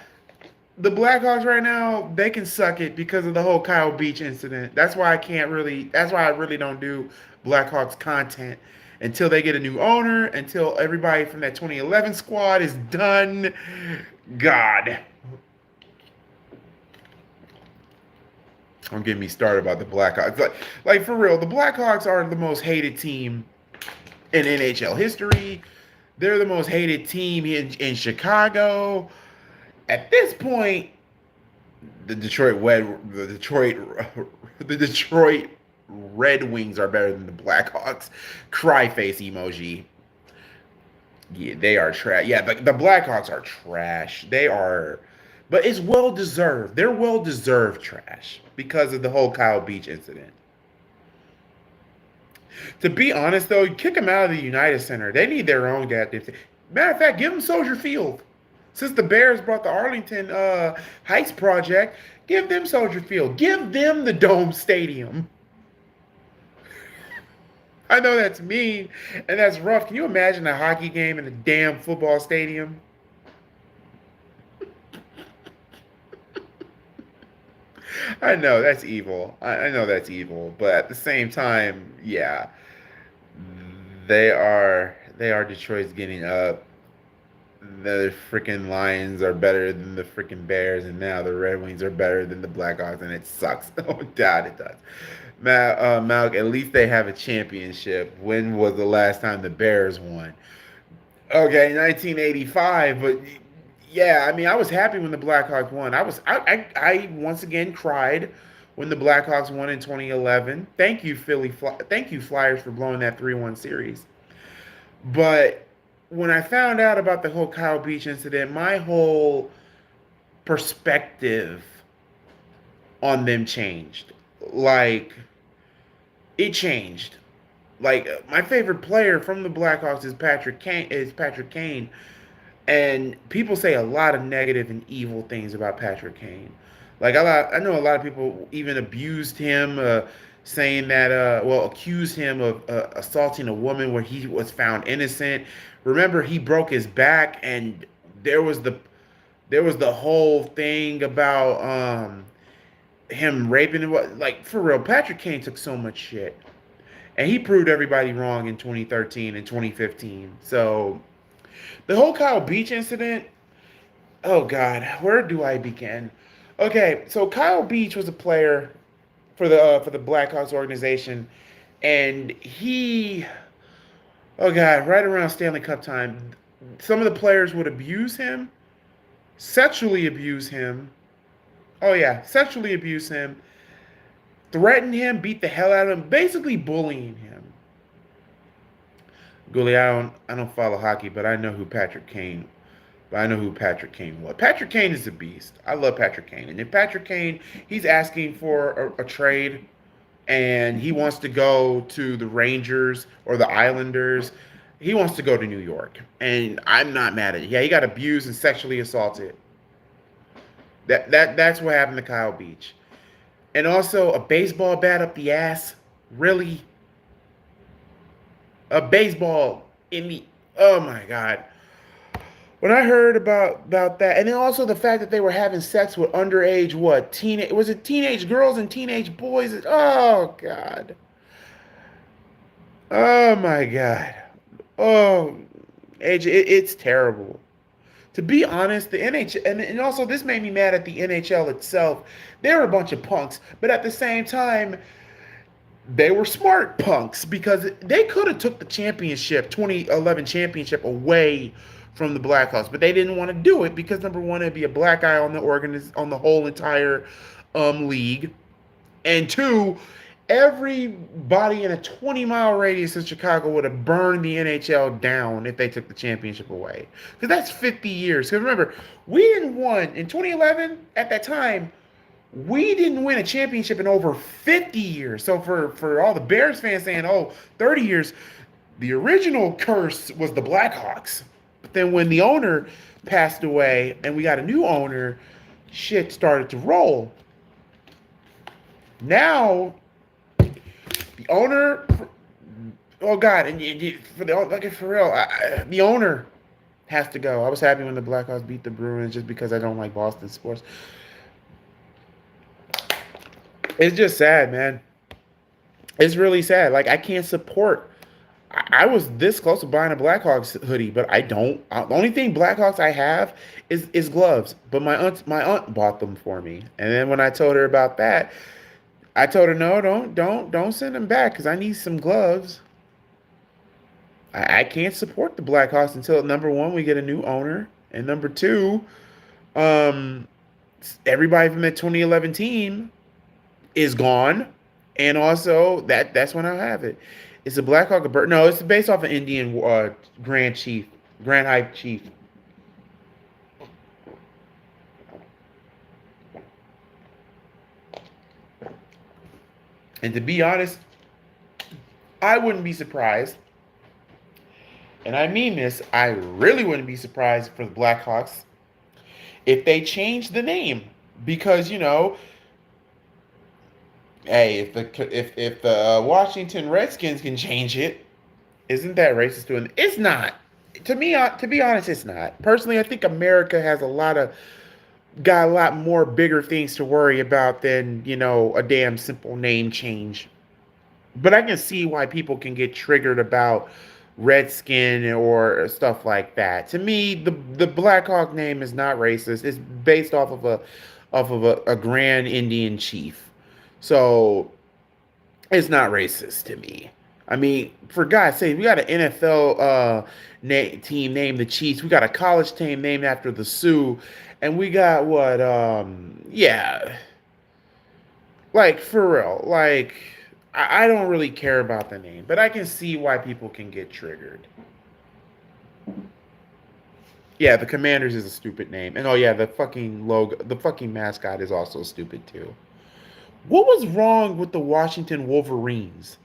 the Blackhawks right now, they can suck it because of the whole Kyle Beach incident. That's why I really don't do Blackhawks content until they get a new owner, until everybody from that 2011 squad is done. God. Don't get me started about the Blackhawks. Like for real, the Blackhawks are the most hated team in NHL history. They're the most hated team in Chicago. At this point, the Detroit Red Wings are better than the Blackhawks. Cry face emoji. Yeah, they are trash. Yeah, the Blackhawks are trash. They are, but it's well deserved. They're well deserved trash because of the whole Kyle Beach incident. To be honest, though, kick them out of the United Center. They need their own goddamn thing. Matter of fact, give them Soldier Field. Since the Bears brought the Arlington Heights project, give them Soldier Field. Give them the Dome Stadium. I know that's mean and that's rough. Can you imagine a hockey game in a damn football stadium? I know that's evil. I know that's evil, but at the same time, yeah, they are Detroit's getting up. The freaking Lions are better than the freaking Bears, and now the Red Wings are better than the Blackhawks, and it sucks. No doubt it does. Malk, at least they have a championship. When was the last time the Bears won? Okay, 1985, but yeah, I mean, I was happy when the Blackhawks won. I once again cried when the Blackhawks won in 2011. Thank you, Thank you, Flyers, for blowing that 3-1 series. But when I found out about the whole Kyle Beach incident, my whole perspective on them changed. Like, it changed. Like, my favorite player from the Blackhawks is Patrick Kane. And people say a lot of negative and evil things about Patrick Kane. Like, I know a lot of people even abused him, saying that, accused him of assaulting a woman where he was found innocent. Remember, he broke his back, and there was the whole thing about him raping him. Like, for real, Patrick Kane took so much shit, and he proved everybody wrong in 2013 and 2015. So the whole Kyle Beach incident, oh God, where do I begin? Okay, so Kyle Beach was a player for the Blackhawks organization, and he, oh God, right around Stanley Cup time, some of the players would abuse him, sexually abuse him. Oh yeah, sexually abuse him, threaten him, beat the hell out of him, basically bullying him. Gully, I don't follow hockey, but I know who Patrick Kane. But I know who Patrick Kane was. Patrick Kane is a beast. I love Patrick Kane. And if Patrick Kane, he's asking for a trade, and he wants to go to the Rangers or the Islanders, he wants to go to New York. And I'm not mad at it. Yeah, he got abused and sexually assaulted. That's what happened to Kyle Beach. And also a baseball bat up the ass. Really? A baseball in the, oh my God. When I heard about that, and then also the fact that they were having sex with underage, was it teenage girls and teenage boys? Oh God. Oh my God. Oh, AJ, it's terrible. To be honest, the NHL, and also this made me mad at the NHL itself. They're a bunch of punks, but at the same time, they were smart punks, because they could have took the 2011 championship away from the Blackhawks, but they didn't want to do it because, number one, it'd be a black eye on the whole entire league. And two, everybody in a 20-mile radius of Chicago would have burned the NHL down if they took the championship away. Because that's 50 years. Because remember, we didn't win in 2011 at that time. We didn't win a championship in over 50 years. So for all the Bears fans saying, oh, 30 years, the original curse was the Blackhawks. But then when the owner passed away and we got a new owner, shit started to roll. Now, the owner, oh God, and for the like for real, the owner has to go. I was happy when the Blackhawks beat the Bruins just because I don't like Boston sports. It's just sad, man. It's really sad. Like I can't support. I was this close to buying a Blackhawks hoodie, but I don't. The only thing Blackhawks I have is gloves. But my aunt bought them for me, and then when I told her about that, I told her no, don't send them back because I need some gloves. I can't support the Blackhawks until number one we get a new owner, and number two, um, everybody from that 2011 team is gone, and also that's when I have it. It's a Black Hawk bird. No, it's based off an Indian Grand High Chief. And to be honest, I wouldn't be surprised, and I mean this, I really wouldn't be surprised for the Blackhawks if they changed the name because hey, if the Washington Redskins can change it, isn't that racist to it? It's not. To me, to be honest, it's not. Personally, I think America has got a lot more bigger things to worry about than a damn simple name change. But I can see why people can get triggered about Redskin or stuff like that. To me, the Black Hawk name is not racist. It's based off of a grand Indian chief. So it's not racist to me. I mean, for God's sake, we got an NFL team named the Chiefs. We got a college team named after the Sioux, and we got what? Yeah, like for real. Like I don't really care about the name, but I can see why people can get triggered. Yeah, the Commanders is a stupid name, and oh yeah, the fucking logo, the fucking mascot is also stupid too. What was wrong with the Washington Wolverines?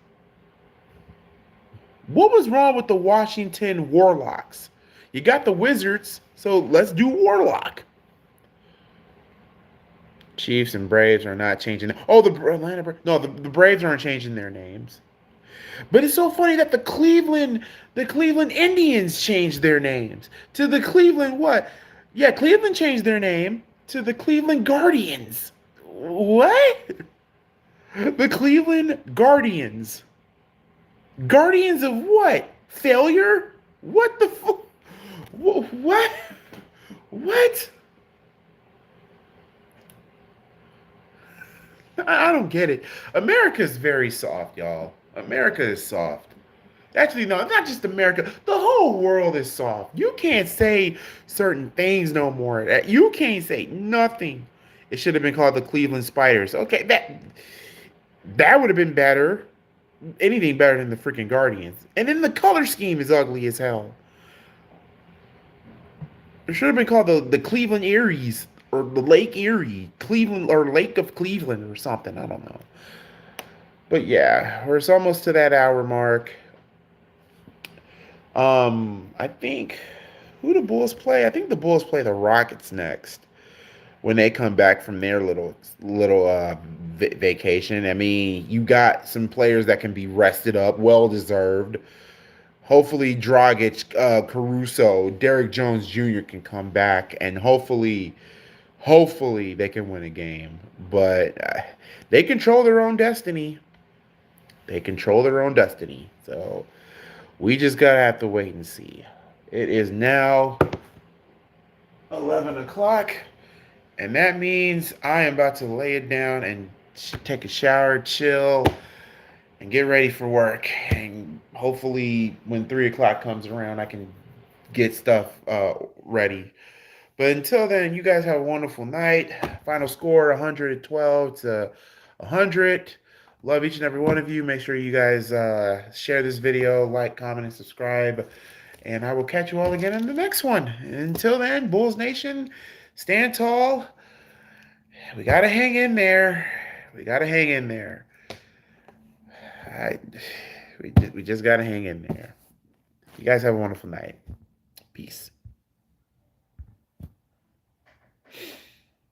What was wrong with the Washington Warlocks? You got the Wizards, so let's do Warlock. Chiefs and Braves are not changing. Oh, the Atlanta Braves. No, the Braves aren't changing their names. But it's so funny that the Cleveland Indians changed their names to the Cleveland what? Yeah, Cleveland changed their name to the Cleveland Guardians. What? The Cleveland Guardians. Guardians of what? Failure? What the fuck? What? What? I don't get it. America's very soft, y'all. America is soft. Actually, no, not just America. The whole world is soft. You can't say certain things no more. You can't say nothing. It should have been called the Cleveland Spiders. Okay, that would have been better. Anything better than the freaking Guardians. And then the color scheme is ugly as hell. It should have been called the Cleveland Eries or the Lake Erie, Cleveland or Lake of Cleveland or something. I don't know. But yeah, we're almost to that hour mark. I think who the Bulls play? I think the Bulls play the Rockets next when they come back from their little vacation. I mean, you got some players that can be rested up, well deserved. Hopefully, Dragic, Caruso, Derrick Jones Jr. can come back, and hopefully they can win a game. But they control their own destiny. They control their own destiny. So we just gotta have to wait and see. It is now 11 o'clock, and that means I am about to lay it down and take a shower, chill, and get ready for work. And hopefully, when 3 o'clock comes around, I can get stuff ready. But until then, you guys have a wonderful night. Final score 112 to 100. Love each and every one of you. Make sure you guys share this video, like, comment, and subscribe. And I will catch you all again in the next one. Until then, Bulls Nation, stand tall. We got to hang in there. We got to hang in there. We just got to hang in there. You guys have a wonderful night. Peace.